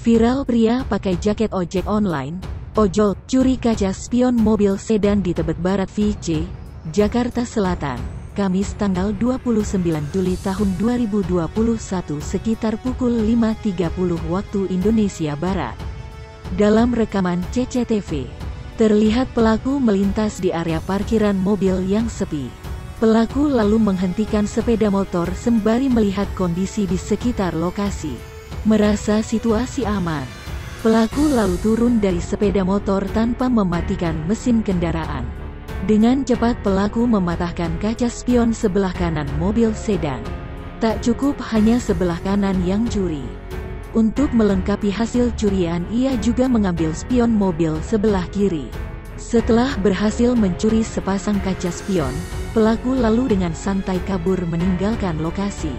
Viral pria pakai jaket ojek online, ojol, curi kaca spion mobil sedan di Tebet Barat VJ, Jakarta Selatan, Kamis tanggal 29 Juli tahun 2021 sekitar pukul 5.30 waktu Indonesia Barat. Dalam rekaman CCTV, terlihat pelaku melintas di area parkiran mobil yang sepi. Pelaku lalu menghentikan sepeda motor sembari melihat kondisi di sekitar lokasi. Merasa situasi aman, pelaku lalu turun dari sepeda motor tanpa mematikan mesin kendaraan. Dengan cepat pelaku mematahkan kaca spion sebelah kanan mobil sedan. Tak cukup hanya sebelah kanan yang curi. Untuk melengkapi hasil curian, ia juga mengambil spion mobil sebelah kiri. Setelah berhasil mencuri sepasang kaca spion, pelaku lalu dengan santai kabur meninggalkan lokasi.